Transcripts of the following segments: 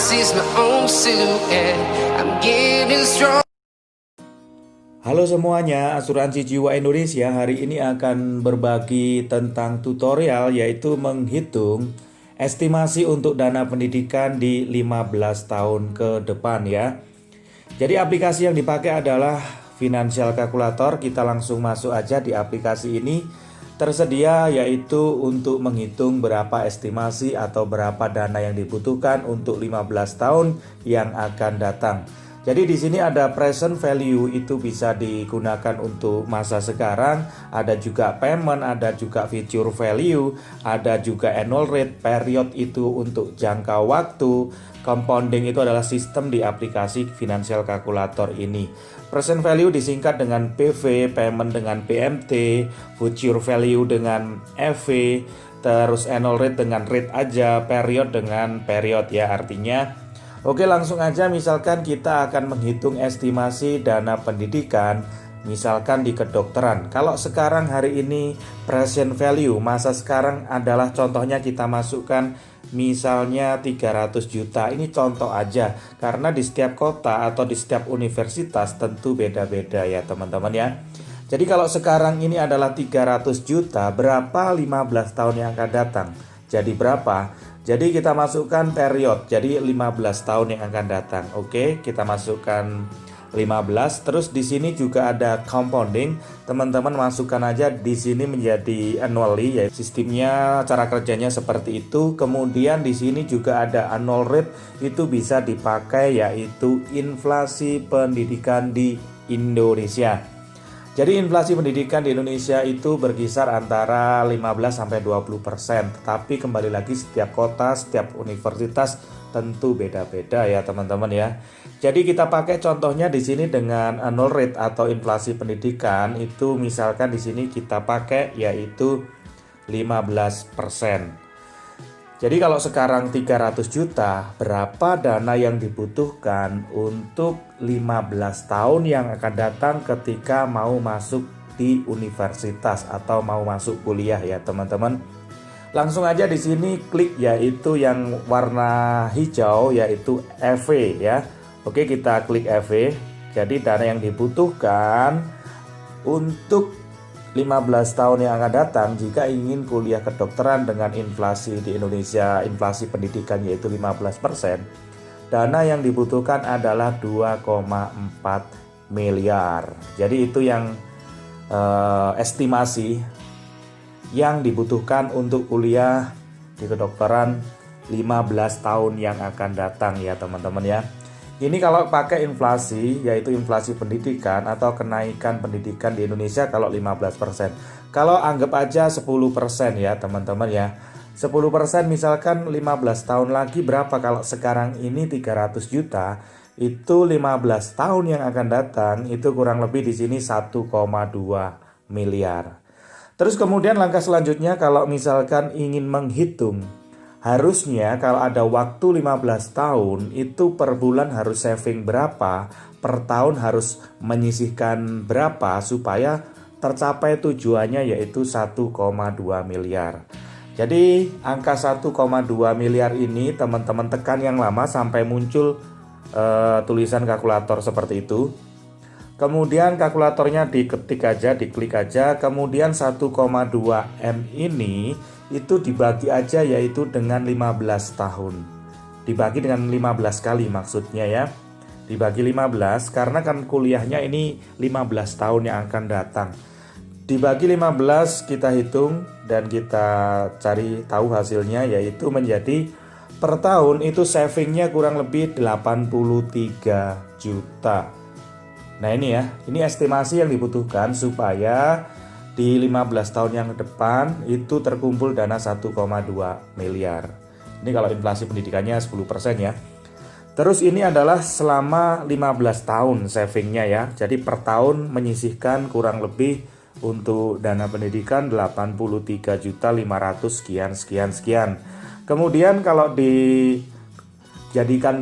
sees my own silhouette. I'm getting strong. Halo semuanya, Asuransi Jiwa Indonesia hari ini akan berbagi tentang tutorial yaitu menghitung estimasi untuk dana pendidikan di 15 tahun ke depan ya. Jadi aplikasi yang dipakai adalah Financial Calculator. Kita langsung masuk aja di aplikasi ini. Tersedia yaitu untuk menghitung berapa estimasi atau berapa dana yang dibutuhkan untuk 15 tahun yang akan datang. Jadi di sini ada present value, itu bisa digunakan untuk masa sekarang, ada juga payment, ada juga future value, ada juga annual rate, period itu untuk jangka waktu, compounding itu adalah sistem di aplikasi Financial Calculator ini. Present value disingkat dengan PV, payment dengan PMT, future value dengan FV, terus annual rate dengan rate aja, period dengan period ya artinya. Oke, langsung aja, misalkan kita akan menghitung estimasi dana pendidikan misalkan di kedokteran. Kalau sekarang hari ini present value masa sekarang adalah contohnya kita masukkan misalnya 300 juta. Ini contoh aja karena di setiap kota atau di setiap universitas tentu beda-beda ya teman-teman ya. Jadi kalau sekarang ini adalah 300 juta, berapa 15 tahun yang akan datang? Jadi berapa? Jadi kita masukkan period, jadi 15 tahun yang akan datang. Oke, kita masukkan 15. Terus di sini juga ada compounding. Teman-teman masukkan aja di sini menjadi annually ya. Sistemnya cara kerjanya seperti itu. Kemudian di sini juga ada annual rate, itu bisa dipakai yaitu inflasi pendidikan di Indonesia. Jadi inflasi pendidikan di Indonesia itu berkisar antara 15-20%. Tetapi kembali lagi setiap kota, setiap universitas tentu beda-beda ya teman-teman ya. Jadi kita pakai contohnya di sini dengan annual rate atau inflasi pendidikan itu misalkan di sini kita pakai yaitu 15%. Jadi kalau sekarang 300 juta, berapa dana yang dibutuhkan untuk 15 tahun yang akan datang ketika mau masuk di universitas atau mau masuk kuliah ya teman-teman. Langsung aja di sini klik yaitu yang warna hijau yaitu EV ya. Oke, kita klik EV. Jadi dana yang dibutuhkan untuk 15 tahun yang akan datang jika ingin kuliah kedokteran dengan inflasi di Indonesia, inflasi pendidikan yaitu 15%, dana yang dibutuhkan adalah 2,4 miliar. Jadi itu yang estimasi yang dibutuhkan untuk kuliah di kedokteran 15 tahun yang akan datang ya teman-teman ya. Ini kalau pakai inflasi, yaitu inflasi pendidikan atau kenaikan pendidikan di Indonesia kalau 15%. Kalau anggap aja 10% ya teman-teman ya. 10% misalkan 15 tahun lagi berapa? Kalau sekarang ini 300 juta, itu 15 tahun yang akan datang itu kurang lebih di sini 1,2 miliar. Terus kemudian langkah selanjutnya kalau misalkan ingin menghitung, harusnya kalau ada waktu 15 tahun itu per bulan harus saving berapa, per tahun harus menyisihkan berapa supaya tercapai tujuannya yaitu 1,2 miliar. Jadi angka 1,2 miliar ini teman-teman tekan yang lama sampai muncul tulisan kalkulator seperti itu. Kemudian kalkulatornya diketik aja, diklik aja, kemudian 1,2 M ini itu dibagi aja yaitu dengan 15 tahun. Dibagi dengan 15 kali maksudnya ya. Dibagi 15 karena kan kuliahnya ini 15 tahun yang akan datang. Dibagi 15 kita hitung dan kita cari tahu hasilnya yaitu menjadi per tahun itu savingnya kurang lebih 83 juta. Nah ini ya, ini estimasi yang dibutuhkan supaya di 15 tahun yang depan itu terkumpul dana 1,2 miliar. Ini kalau inflasi pendidikannya 10% ya. Terus ini adalah selama 15 tahun savingnya ya. Jadi per tahun menyisihkan kurang lebih untuk dana pendidikan 83.500 sekian. Kemudian kalau dijadikan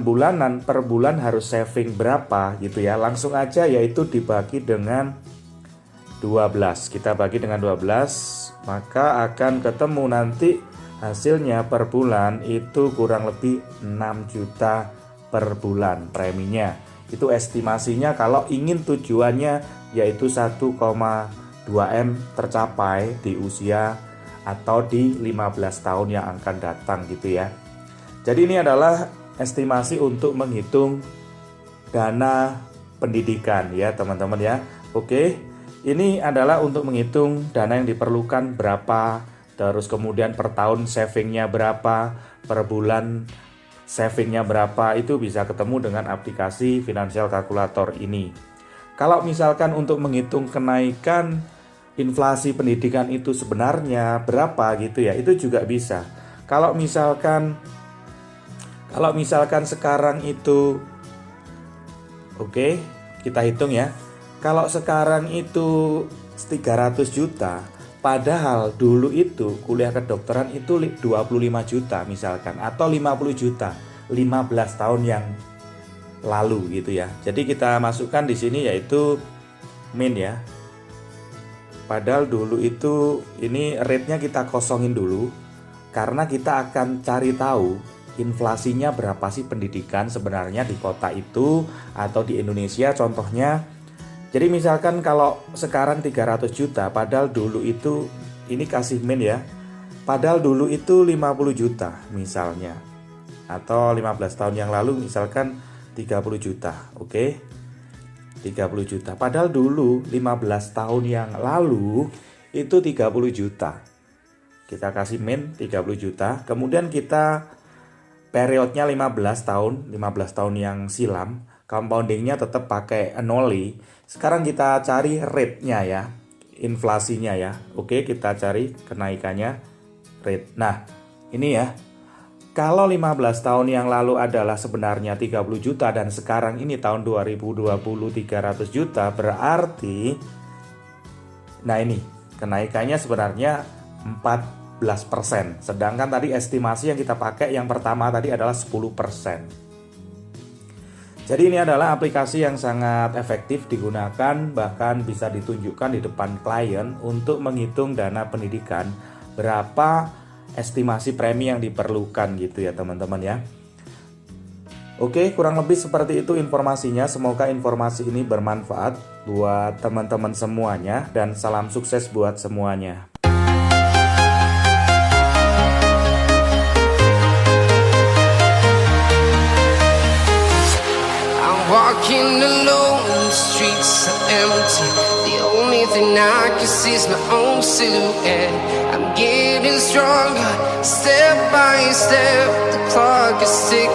bulanan, per bulan harus saving berapa gitu ya. Langsung aja yaitu dibagi dengan 12. Kita bagi dengan 12, maka akan ketemu nanti hasilnya per bulan itu kurang lebih 6 juta per bulan preminya. Itu estimasinya kalau ingin tujuannya yaitu 1,2 M tercapai di usia atau di 15 tahun yang akan datang gitu ya. Jadi ini adalah estimasi untuk menghitung dana pendidikan ya teman-teman ya. Oke, ini adalah untuk menghitung dana yang diperlukan berapa, terus kemudian per tahun savingnya berapa, per bulan savingnya berapa, itu bisa ketemu dengan aplikasi Financial Calculator ini. Kalau misalkan untuk menghitung kenaikan inflasi pendidikan itu sebenarnya berapa gitu ya, itu juga bisa. Kalau misalkan sekarang itu, oke, kita hitung ya. Kalau sekarang itu 300 juta, padahal dulu itu kuliah kedokteran itu 25 juta misalkan, atau 50 juta 15 tahun yang lalu gitu ya. Jadi kita masukkan di sini yaitu min ya. Padahal dulu itu ini rate-nya kita kosongin dulu karena kita akan cari tahu inflasinya berapa sih pendidikan sebenarnya di kota itu atau di Indonesia contohnya. Jadi misalkan kalau sekarang 300 juta, padahal dulu itu, ini kasih min ya, padahal dulu itu 50 juta misalnya. Atau 15 tahun yang lalu misalkan 30 juta, oke? 30 juta, padahal dulu 15 tahun yang lalu itu 30 juta. Kita kasih min 30 juta, kemudian kita periodnya 15 tahun yang silam, compoundingnya tetap pakai annually. Sekarang kita cari rate-nya ya, inflasinya ya. Oke, kita cari kenaikannya, rate. Nah, ini ya. Kalau 15 tahun yang lalu adalah sebenarnya 30 juta dan sekarang ini tahun 2020 300 juta, berarti nah ini kenaikannya sebenarnya 14%. Sedangkan tadi estimasi yang kita pakai yang pertama tadi adalah 10%. Jadi ini adalah aplikasi yang sangat efektif digunakan, bahkan bisa ditunjukkan di depan klien untuk menghitung dana pendidikan, berapa estimasi premi yang diperlukan gitu ya teman-teman ya. Oke, kurang lebih seperti itu informasinya. Semoga informasi ini bermanfaat buat teman-teman semuanya dan salam sukses buat semuanya. Walking alone, the streets are empty. The only thing I can see is my own silhouette. I'm getting stronger, step by step. The clock is ticking.